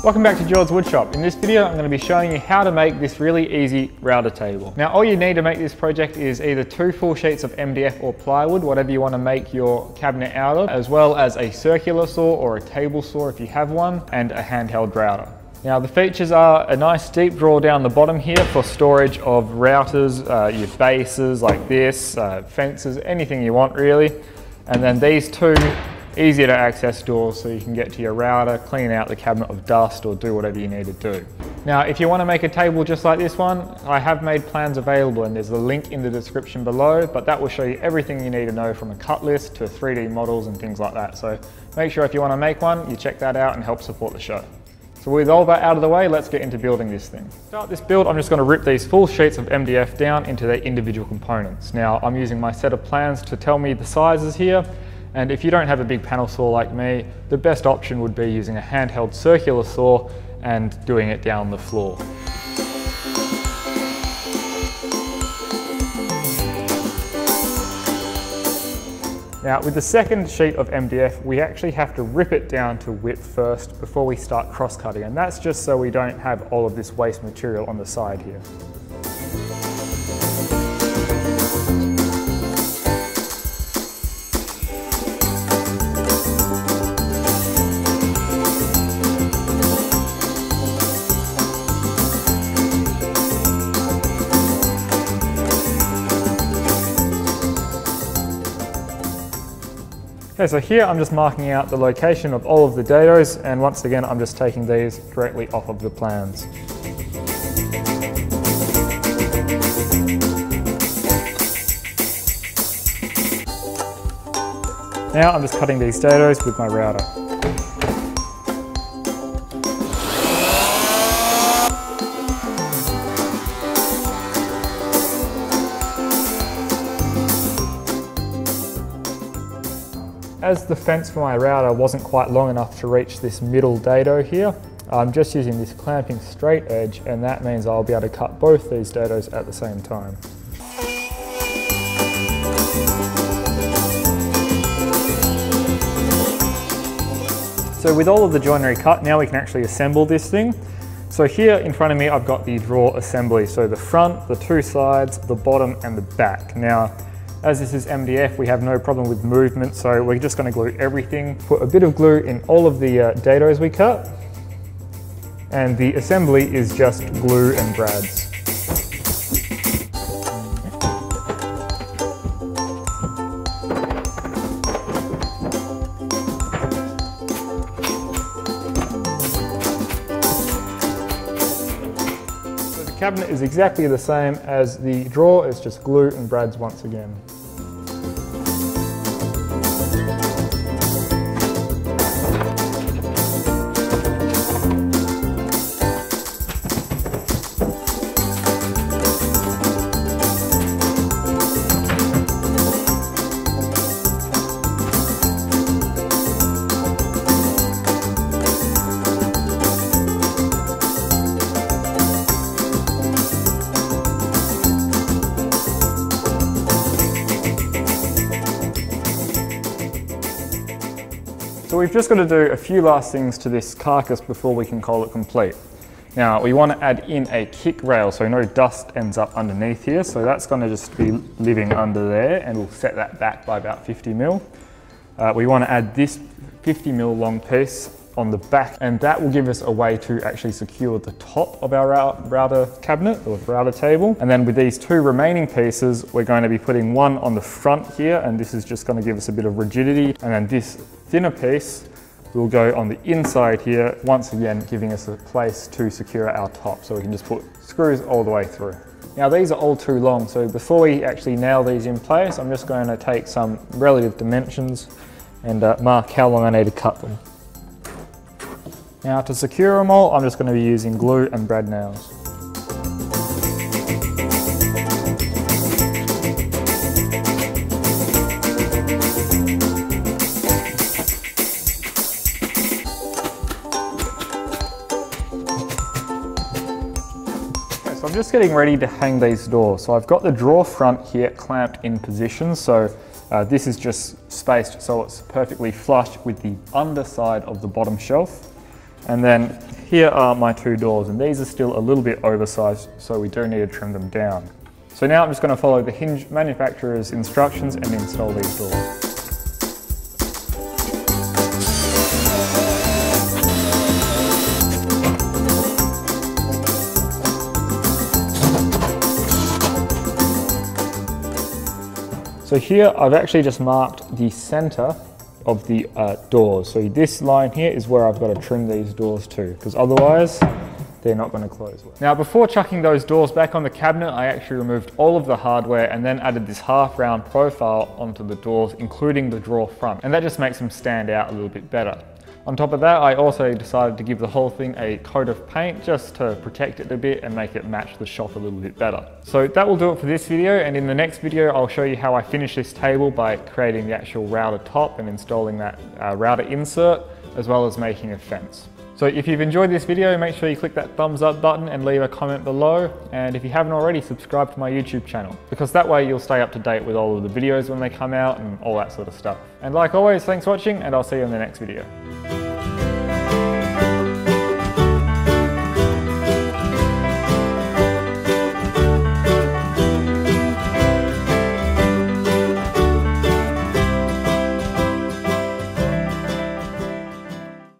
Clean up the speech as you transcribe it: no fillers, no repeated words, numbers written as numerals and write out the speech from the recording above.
Welcome back to JordsWoodShop. In this video I'm going to be showing you how to make this really easy router table. Now all you need to make this project is either 2 full sheets of MDF or plywood, whatever you want to make your cabinet out of, as well as a circular saw or a table saw if you have one, and a handheld router. Now the features are a nice deep drawer down the bottom here for storage of routers, your bases like this, fences, anything you want really. And then these 2 easier to access doors so you can get to your router, clean out the cabinet of dust or do whatever you need to do. Now if you want to make a table just like this one, I have made plans available and there's a link in the description below, but that will show you everything you need to know from a cut list to 3D models and things like that. So make sure if you want to make one, you check that out and help support the show. So with all that out of the way, let's get into building this thing. To start this build, I'm just going to rip these full sheets of MDF down into their individual components. Now I'm using my set of plans to tell me the sizes here. And if you don't have a big panel saw like me, the best option would be using a handheld circular saw and doing it down the floor. Now with the second sheet of MDF, we actually have to rip it down to width first before we start cross-cutting, and that's just so we don't have all of this waste material on the side here. Okay, so here I'm just marking out the location of all of the dadoes, and once again I'm just taking these directly off of the plans. Now I'm just cutting these dadoes with my router. As the fence for my router wasn't quite long enough to reach this middle dado here, I'm just using this clamping straight edge, and that means I'll be able to cut both these dados at the same time. So with all of the joinery cut, now we can actually assemble this thing. So here in front of me I've got the drawer assembly, so the front, the 2 sides, the bottom and the back. Now as this is MDF, we have no problem with movement, so we're just going to glue everything. Put a bit of glue in all of the dados we cut, and the assembly is just glue and brads. So the cabinet is exactly the same as the drawer, it's just glue and brads once again. So we've just got to do a few last things to this carcass before we can call it complete. Now we want to add in a kick rail so no dust ends up underneath here, so that's going to just be living under there, and we'll set that back by about 50 mil. We want to add this 50 mil long piece on the back, and that will give us a way to actually secure the top of our router cabinet or router table. And then with these 2 remaining pieces, we're going to be putting one on the front here, and this is just going to give us a bit of rigidity, and then this thinner piece will go on the inside here, once again giving us a place to secure our top, so we can just put screws all the way through. Now these are all too long, so before we actually nail these in place, I'm just going to take some relative dimensions and mark how long I need to cut them. Now to secure them all, I'm just going to be using glue and brad nails. So I'm just getting ready to hang these doors. So I've got the drawer front here clamped in position. So this is just spaced so it's perfectly flush with the underside of the bottom shelf. And then here are my two doors, and these are still a little bit oversized, so we do need to trim them down. So now I'm just going to follow the hinge manufacturer's instructions and install these doors. So here I've actually just marked the center of the doors. So this line here is where I've got to trim these doors to, because otherwise they're not going to close well. Now before chucking those doors back on the cabinet, I actually removed all of the hardware and then added this half round profile onto the doors, including the drawer front. And that just makes them stand out a little bit better. On top of that, I also decided to give the whole thing a coat of paint just to protect it a bit and make it match the shop a little bit better. So that will do it for this video, and in the next video I'll show you how I finish this table by creating the actual router top and installing that router insert, as well as making a fence. So if you've enjoyed this video, make sure you click that thumbs up button and leave a comment below. And if you haven't already, subscribe to my YouTube channel, because that way you'll stay up to date with all of the videos when they come out and all that sort of stuff. And like always, thanks for watching, and I'll see you in the next video.